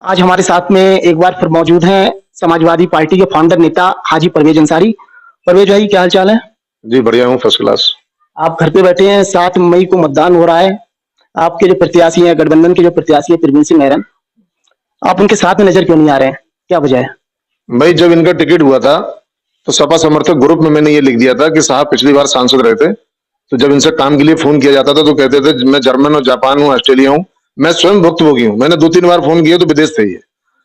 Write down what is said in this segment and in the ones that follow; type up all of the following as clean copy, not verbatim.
आज हमारे साथ में एक बार फिर मौजूद हैं समाजवादी पार्टी के फाउंडर नेता हाजी परवेज अंसारी। परवेज भाई, क्या हाल चाल है? जी बढ़िया हूँ, फर्स्ट क्लास। आप घर पे बैठे हैं, 7 मई को मतदान हो रहा है। आपके जो प्रत्याशी हैं, गठबंधन के जो प्रत्याशी है प्रवीण सिंह ऐरन, आप उनके साथ में नजर क्यों नहीं आ रहे हैं? क्या वजह है? भाई, जब इनका टिकट हुआ था तो सपा समर्थक ग्रुप में मैंने ये लिख दिया था कि साहब पिछली बार सांसद रहे थे, तो जब इनसे काम के लिए फोन किया जाता था तो कहते थे मैं जर्मन हूँ, जापान हूँ, ऑस्ट्रेलिया हूँ। मैं स्वयं भुक्तभोगी हूँ, मैंने 2-3 बार फोन किया तो विदेश थे ये।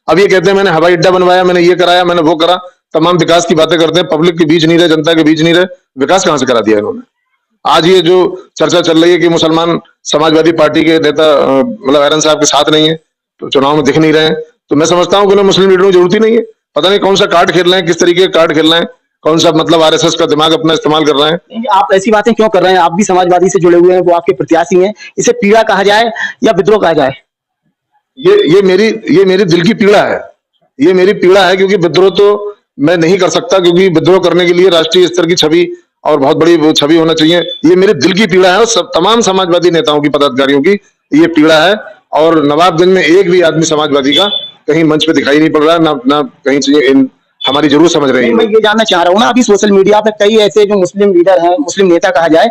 अब ये कहते हैं मैंने हवाई अड्डा बनवाया, मैंने ये कराया, मैंने वो करा। तमाम विकास की बातें करते हैं, पब्लिक के बीच नहीं रहे, जनता के बीच नहीं रहे। विकास कहाँ से करा दिया इन्होंने? आज ये जो चर्चा चल रही है कि मुसलमान समाजवादी पार्टी के नेता मतलब ऐरन साहब के साथ नहीं है, तो चुनाव में दिख नहीं रहे हैं, तो मैं समझता हूँ कि उन्हें मुस्लिम लीडरों की जरूरत ही नहीं है। पता नहीं कौन सा कार्ड खेल रहे हैं, किस तरीके का कार्ड खेल रहे हैं, कौन सा मतलब आरएसएस का दिमाग अपना इस्तेमाल कर रहे हैं। नहीं, आप ऐसी बातें क्यों कर रहे हैं? आप भी समाजवादी से जुड़े हुए हैं, वो आपके प्रत्याशी हैं। इसे पीड़ा कहा जाए या विद्रोह कहा जाए? ये मेरी दिल की पीड़ा है। ये मेरी पीड़ा है क्योंकि विद्रोह तो मैं नहीं कर सकता, क्योंकि विद्रोह करने के लिए राष्ट्रीय स्तर की छवि और बहुत बड़ी वो छवि होना चाहिए। ये मेरे दिल की पीड़ा है और सब तमाम समाजवादी नेताओं की, पदाधिकारियों की ये पीड़ा है। और नवाबगंज में एक भी आदमी समाजवादी का कहीं मंच पे दिखाई नहीं पड़ रहा है, ना कहीं से हमारी जरूर समझ रहे हैं। मैं ये जानना चाह रहा हूँ ना, अभी सोशल मीडिया पे कई ऐसे जो मुस्लिम लीडर हैं, मुस्लिम नेता कहा जाए,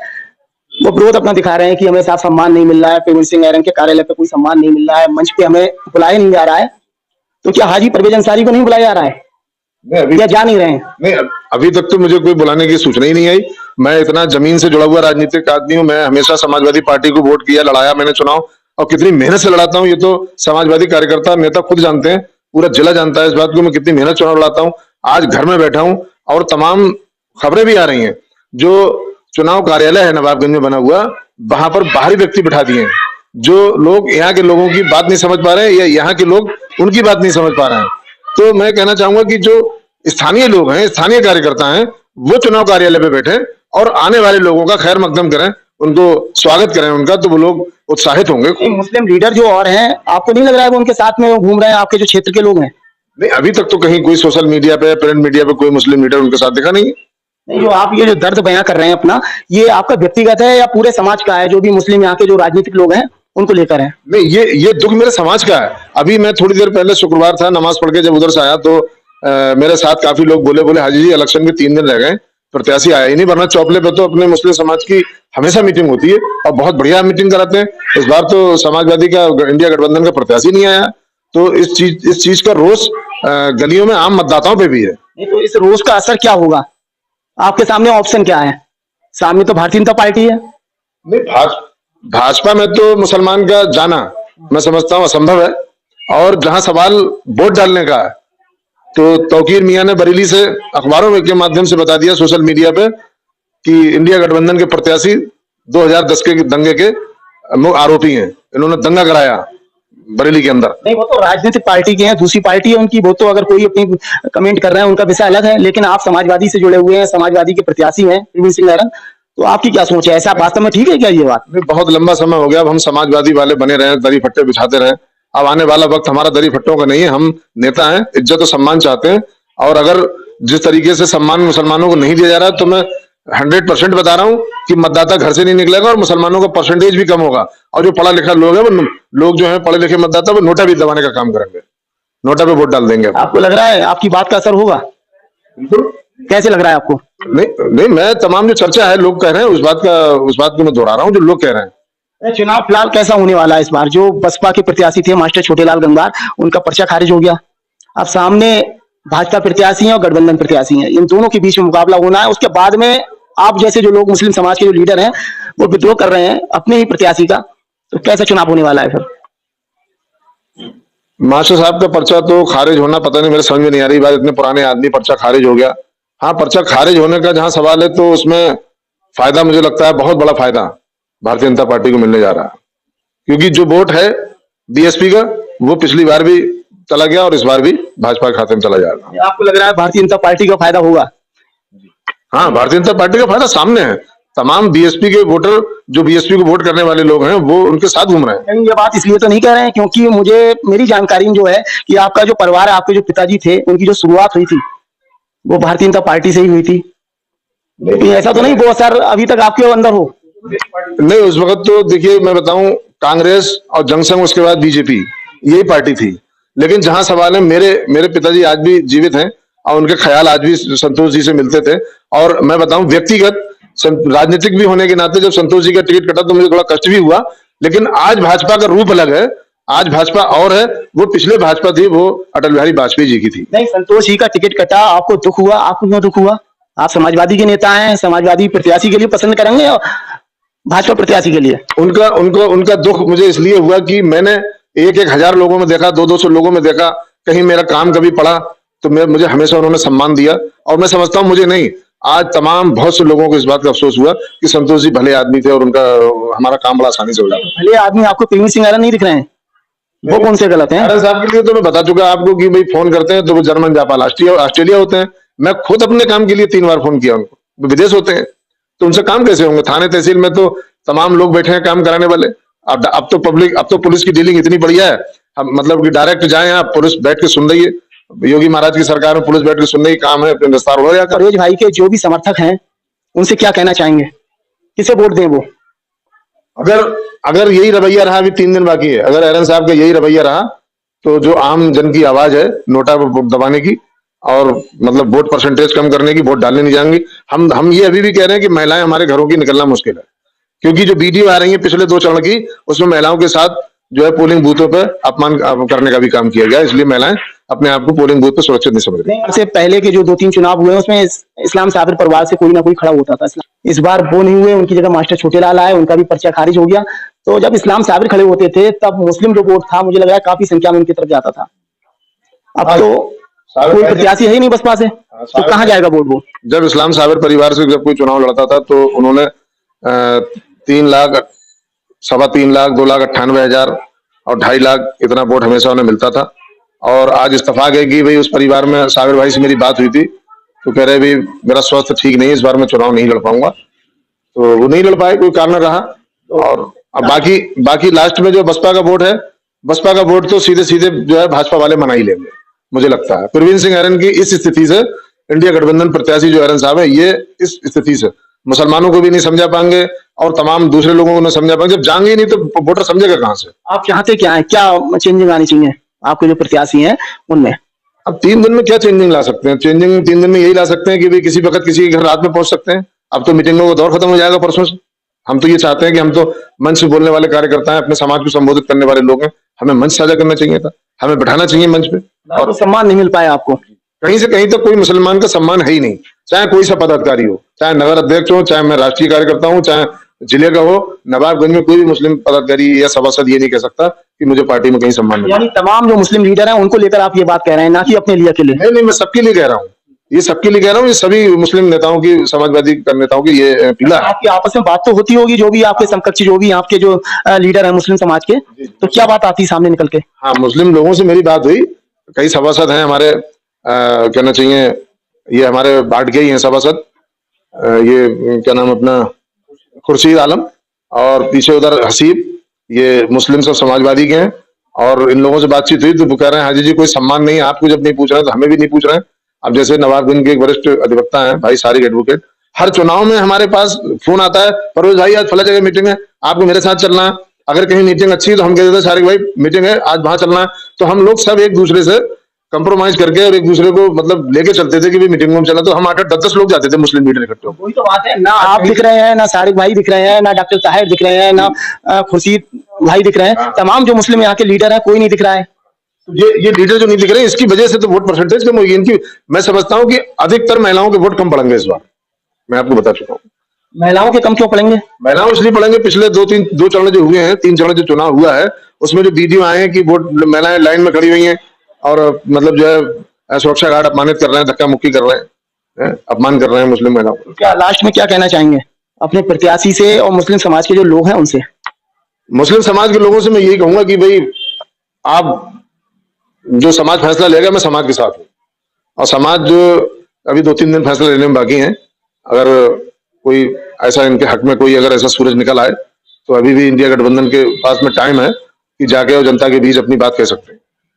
वो विरोध अपना दिखा रहे हैं कि हमें साफ सम्मान नहीं मिल रहा है, प्रवीण सिंह ऐरन के कार्यालय पे कोई सम्मान नहीं मिल रहा है, मंच पे हमें बुलाया नहीं जा रहा है। तो क्या हाजी परवेज अंसारी को नहीं बुलाया जा रहा है या जा नहीं रहे हैं? नहीं, अभी तक तो मुझे कोई बुलाने की सूचना ही नहीं आई। मैं इतना जमीन से जुड़ा हुआ राजनीतिक आदमी हूँ। मैं हमेशा समाजवादी पार्टी को वोट किया, लड़ाया मैंने चुनाव, और कितनी मेहनत से लड़ाता हूँ ये तो समाजवादी कार्यकर्ता नेता खुद जानते हैं, पूरा जिला जानता है इस बात को, मैं कितनी मेहनत चुनाव लड़ाता हूँ। आज घर में बैठा हूँ और तमाम खबरें भी आ रही हैं। जो चुनाव कार्यालय है नवाबगंज में बना हुआ, वहां पर बाहरी व्यक्ति बिठा दिए हैं। जो लोग यहाँ के लोगों की बात नहीं समझ पा रहे हैं या यहाँ के लोग उनकी बात नहीं समझ पा रहे हैं। तो मैं कहना चाहूंगा कि जो स्थानीय लोग हैं, स्थानीय कार्यकर्ता हैं, वो चुनाव कार्यालय पे बैठे और आने वाले लोगों का खैर मकदम करें, उनको स्वागत करें उनका, तो वो लोग उत्साहित होंगे। मुस्लिम लीडर जो और हैं, आपको नहीं लग रहा है वो उनके साथ में घूम रहे हैं, आपके जो क्षेत्र के लोग हैं? नहीं, अभी तक तो कहीं कोई सोशल मीडिया पे, प्रिंट मीडिया पे कोई मुस्लिम लीडर उनके साथ दिखा नहीं है। नहीं, जो आप ये जो दर्द बयां कर रहे हैं अपना, ये आपका व्यक्तिगत है या पूरे समाज का है? जो भी मुस्लिम यहाँ के जो राजनीतिक लोग हैं उनको लेकर है? नहीं, ये दुख मेरे समाज का है। अभी मैं थोड़ी देर पहले, शुक्रवार था, नमाज पढ़ के जब उधर से आया तो मेरे साथ काफी लोग बोले हाजी जी इलेक्शन के 3 दिन रह गए, प्रत्याशी आया ही नहीं, वरना चौपले पे तो अपने मुस्लिम समाज की हमेशा मीटिंग होती है और बहुत बढ़िया मीटिंग कराते हैं। इस बार तो समाजवादी का, इंडिया गठबंधन का प्रत्याशी नहीं आया। तो इस चीज का रोष गलियों में आम मतदाताओं पे भी है। तो इस रोष का असर क्या होगा? आपके सामने ऑप्शन क्या है? सामने तो भारतीय जनता पार्टी है। नहीं, भाजपा में तो मुसलमान का जाना मैं समझता हूँ असंभव है। और जहां सवाल वोट डालने का है, तो तौकीर मियां ने बरेली से अखबारों के माध्यम से बता दिया सोशल मीडिया पे कि इंडिया गठबंधन के प्रत्याशी 2010 के दंगे के आरोपी हैं, इन्होंने दंगा कराया बरेली के अंदर। नहीं, वो तो राजनीतिक पार्टी के हैं, दूसरी पार्टी है उनकी, वो तो अगर कोई अपनी कमेंट कर रहे हैं उनका विषय अलग है, लेकिन आप समाजवादी से जुड़े हुए हैं, समाजवादी के प्रत्याशी हैं प्रवीण सिंह ऐरन, तो आपकी क्या सोच है? ऐसा वास्तव में ठीक है क्या ये बात? बहुत लंबा समय हो गया, अब हम समाजवादी वाले बने रहे, दरी फट्टे बिछाते रहे। अब आने वाला वक्त हमारा दरी फट्टों का नहीं है। हम नेता हैं, इज्जत और सम्मान चाहते हैं, और अगर जिस तरीके से सम्मान मुसलमानों को नहीं दिया जा रहा, तो मैं 100% बता रहा हूं कि मतदाता घर से नहीं निकलेगा और मुसलमानों का परसेंटेज भी कम होगा। और जो पढ़ा लिखा लोग है, वो लोग जो है पढ़े लिखे मतदाता, वो नोटा भी दबाने का काम करेंगे, नोटा पे वोट डाल देंगे। आपको लग रहा है आपकी बात का असर होगा? कैसे लग रहा है आपको? नहीं, मैं तमाम जो चर्चा है लोग कह रहे हैं, उस बात को मैं दोहरा रहा हूँ जो लोग कह रहे हैं। चुनाव फिलहाल कैसा होने वाला है इस बार? जो बसपा के प्रत्याशी थे मास्टर छोटेलाल गंगवार, उनका पर्चा खारिज हो गया। अब सामने भाजपा प्रत्याशी हैं और गठबंधन प्रत्याशी हैं, इन दोनों के बीच में मुकाबला होना है। उसके बाद में आप जैसे जो लोग मुस्लिम समाज के जो लीडर हैं वो विद्रोह कर रहे हैं अपने ही प्रत्याशी का, तो कैसा चुनाव होने वाला है फिर? मास्टर साहब का पर्चा तो खारिज होना, पता नहीं, मेरे समझ में नहीं आ रही बात। इतने पुराने आदमी, पर्चा खारिज हो गया। हाँ, पर्चा खारिज होने का जहां सवाल है, तो उसमें फायदा मुझे लगता है, बहुत बड़ा फायदा भारतीय जनता पार्टी को मिलने जा रहा है। क्योंकि जो वोट है बीएसपी का, वो पिछली बार भी चला गया और इस बार भी भाजपा के खाते में चला जाएगा। आपको लग रहा है भारतीय जनता पार्टी का फायदा होगा? हाँ, भारतीय जनता पार्टी का फायदा सामने है। तमाम बीएसपी के वोटर, जो बीएसपी को वोट करने वाले लोग हैं, वो उनके साथ घूम रहे हैं। ये बात इसलिए तो नहीं कह रहे हैं क्योंकि मेरी जानकारी जो है कि आपका जो परिवार है, आपके जो पिताजी थे, उनकी जो शुरुआत हुई थी वो भारतीय जनता पार्टी से ही हुई थी। ऐसा तो नहीं वो असर अभी तक आपके अंदर हो? नहीं, उस वक्त तो देखिए मैं बताऊं, कांग्रेस और जनसंघ, उसके बाद बीजेपी, यही पार्टी थी। लेकिन जहां सवाल है, मेरे पिताजी आज भी जीवित हैं और उनके ख्याल आज भी संतोष जी से मिलते थे। और मैं बताऊं, व्यक्तिगत राजनीतिक भी होने के नाते जब संतोष जी का टिकट कटा तो मुझे थोड़ा कष्ट भी हुआ, लेकिन आज भाजपा का रूप अलग है, आज भाजपा और है। वो पिछले भाजपा थी, वो अटल बिहारी वाजपेयी जी की थी। नहीं, संतोष जी का टिकट कटा, आपको दुख हुआ? आपको क्यों दुख हुआ? आप समाजवादी के नेता हैं, समाजवादी प्रत्याशी के लिए पसंद करेंगे और भाजपा प्रत्याशी के लिए? उनका दुख मुझे इसलिए हुआ कि मैंने एक हजार लोगों में देखा, 200 लोगों में देखा, कहीं मेरा काम कभी पड़ा तो मुझे हमेशा उन्होंने सम्मान दिया। और मैं समझता हूं, मुझे नहीं, आज तमाम बहुत से लोगों को इस बात का अफसोस हुआ कि संतोष जी भले आदमी थे और हमारा काम बड़ा आसानी से हो जाता। भले आदमी आपको पीवी सिंह आर्यन नहीं दिख रहे हैं, वो कौन से गलत हैं? आर्यन साहब के लिए तो मैं बता चुका आपको कि भाई फोन करते हैं तो वो जर्मन, जापान, ऑस्ट्रेलिया होते हैं। मैं खुद अपने काम के लिए 3 बार फोन किया उनको, वो विदेश होते हैं, तो उनसे काम कैसे होंगे? थाने तहसील में तो तमाम लोग बैठे हैं काम कराने वाले। अब तो पुलिस की डीलिंग इतनी बढ़िया है, अब मतलब कि डायरेक्ट जाए, आप पुलिस बैठ के सुन रही है। योगी महाराज की सरकार में पुलिस बैठ के सुन रही, काम है, विस्तार हो जाएगा। परवेज भाई के जो भी समर्थक हैं उनसे क्या कहना चाहेंगे? किसे वोट दें वो? अगर यही रवैया रहा, अभी 3 दिन बाकी है, अगर आर्यन साहब का यही रवैया रहा तो जो आम जन की आवाज है नोटा पर दबाने की और मतलब वोट परसेंटेज कम करने की, वोट डालने नहीं जाएंगे। हम ये अभी भी कह रहे हैं कि महिलाएं हमारे घरों की निकलना मुश्किल है, क्योंकि जो वीडियो आ रही है पिछले 2 चरण की, उसमें महिलाओं के साथ जो है पोलिंग बूथों पर अपमान करने का भी काम किया गया। इसलिए महिलाएं अपने आप को पोलिंग बूथ पर सुरक्षित नहीं समझ रही। इससे पहले के जो 2-3 चुनाव हुए उसमें इस्लाम साबिर परिवार से कोई ना कोई खड़ा होता था। इस बार वो नहीं हुए, उनकी जगह मास्टर छोटेलाल आए, उनका भी पर्चा खारिज हो गया। तो जब इस्लाम साबिर खड़े होते थे तब मुस्लिम जो वोट था, मुझे लग रहा है काफी संख्या में उनकी तरफ जाता था। अब तो कोई प्रत्याशी है ही नहीं बसपा से, तो कहाँ जाएगा वोट वो? जब इस्लाम साबिर परिवार से जब कोई चुनाव लड़ता था तो उन्होंने 3 लाख, 3.25 लाख, 2,98,000 और 2.5 लाख इतना वोट हमेशा उन्हें मिलता था। और आज इत्तेफाक है कि भाई उस परिवार में साबिर भाई से मेरी बात हुई थी, तो कह रहे भाई मेरा स्वास्थ्य ठीक नहीं है, इस बार मैं चुनाव नहीं लड़ पाऊंगा। तो वो नहीं लड़ पाए, कोई कारण रहा। और अब बाकी लास्ट में जो बसपा का वोट है, बसपा का वोट तो सीधे सीधे जो है भाजपा वाले मना ही लेंगे, मुझे लगता है। प्रवीण सिंह आर्यन की इस स्थिति से, इंडिया गठबंधन प्रत्याशी जो आर्यन साहब है, ये इस स्थिति से मुसलमानों को भी नहीं समझा पाएंगे और तमाम दूसरे लोगों को नहीं समझा पाएंगे। जब जाएंगे ही नहीं तो वोटर समझेगा कहां से? आप चाहते क्या है? क्या चेंजिंग आनी चाहिए आपके जो प्रत्याशी हैं उनमें? अब 3 दिन में क्या चेंजिंग ला सकते हैं? चेंजिंग 3 दिन में यही ला सकते हैं कि भाई किसी वक्त किसी के घर रात में पहुंच सकते हैं। अब तो मीटिंगों का दौर खत्म हो जाएगा परसों से। हम तो ये चाहते हैं कि हम तो मंच से बोलने वाले कार्यकर्ता हैं, अपने समाज को संबोधित करने वाले लोग हैं, हमें मंच साझा करना चाहिए था, हमें बैठाना चाहिए मंच पे। और सम्मान नहीं मिल पाया आपको? कहीं से कहीं तक कोई मुसलमान का सम्मान है ही नहीं, चाहे कोई सा पदाधिकारी हो, चाहे नगर अध्यक्ष हो, चाहे मैं राष्ट्रीय कार्यकर्ता हूं, चाहे जिले का हो। नवाबगंज में कोई भी मुस्लिम पदाधिकारी या सभासद ये नहीं कह सकता कि मुझे पार्टी में कहीं सम्मान मिला। यानी तमाम जो मुस्लिम लीडर हैं उनको लेकर आप ये बात कह रहे हैं, ना कि अपने लिए अकेले? नहीं, मैं सबके लिए कह रहा हूँ, ये सबके लिए कह रहा हूँ, ये सभी मुस्लिम नेताओं की, समाजवादी नेताओं की ये पीला है। आपकी आपस में बात तो होती होगी, जो भी आपके समकक्षी, जो भी आपके जो लीडर है मुस्लिम समाज के, तो क्या बात आती है सामने निकल के? हाँ, मुस्लिम लोगों से मेरी बात हुई, कई सभासद हैं हमारे, कहना चाहिए ये हमारे बाट के ही हैं सभासद, ये क्या नाम अपना, खुर्शीद आलम, और पीछे उधर हसीब, ये मुस्लिम सब समाजवादी के हैं। और इन लोगों से बातचीत हुई तो वो कह रहे हैं हाजी जी कोई सम्मान नहीं, आपको जब नहीं पूछ रहे हैं तो हमें भी नहीं पूछ रहे हैं। अब जैसे नवाबगंज के एक वरिष्ठ अधिवक्ता हैं भाई सारिक एडवोकेट, हर चुनाव में हमारे पास फोन आता है, परवेज भाई आज फला जगह मीटिंग है, आपको मेरे साथ चलना है। अगर कहीं मीटिंग अच्छी है तो हम कहते थे सारिक भाई मीटिंग है आज वहां चलना है। तो हम लोग सब एक दूसरे से कंप्रोमाइज करके और एक दूसरे को मतलब लेके चलते थे कि भाई मीटिंग में चलना। तो हम 8-8, 10-10 लोग जाते थे मुस्लिम लीडर इकट्ठे। वही तो बात है ना, आप दिख रहे हैं, ना सारिक भाई दिख रहे हैं, ना डॉक्टर ताहिर दिख रहे हैं, ना खुर्शीद भाई दिख रहे हैं, तमाम जो मुस्लिम यहाँ के लीडर है कोई नहीं दिख रहा है। ये लीडर जो नहीं दिख रहे हैं, इसकी वजह से तो वोट परसेंटेज कम होगी इनकी। मैं समझता हूँ कि अधिकतर महिलाओं के वोट कम पड़ेंगे इस बार, मैं आपको बता चुका हूँ। महिलाओं के कम क्यों पड़ेंगे? महिलाओं इसलिए पड़ेंगे, पिछले 2 चरण जो हुए हैं, 3 चरण जो चुनाव हुआ है, उसमें जो वीडियो आए हैं कि वोट महिलाएं लाइन में खड़ी हुई हैं और मतलब जो है सुरक्षा गार्ड अपमानित कर रहे हैं, धक्का मुक्की कर रहे हैं, अपमान कर रहे हैं मुस्लिम महिलाओं को। क्या लास्ट में क्या कहना चाहेंगे अपने प्रत्याशी से और मुस्लिम समाज के जो लोग हैं उनसे? मुस्लिम समाज के लोगों से मैं यही कहूंगा कि भाई आप जो समाज फैसला लेगा, मैं समाज के साथ हूँ। और समाज जो अभी 2-3 दिन फैसला लेने में बाकी हैं, अगर कोई ऐसा इनके हक में कोई अगर ऐसा सूरज निकल आए तो अभी भी इंडिया गठबंधन के पास में टाइम है कि जाके और जनता के बीच अपनी बात कह सकते हैं।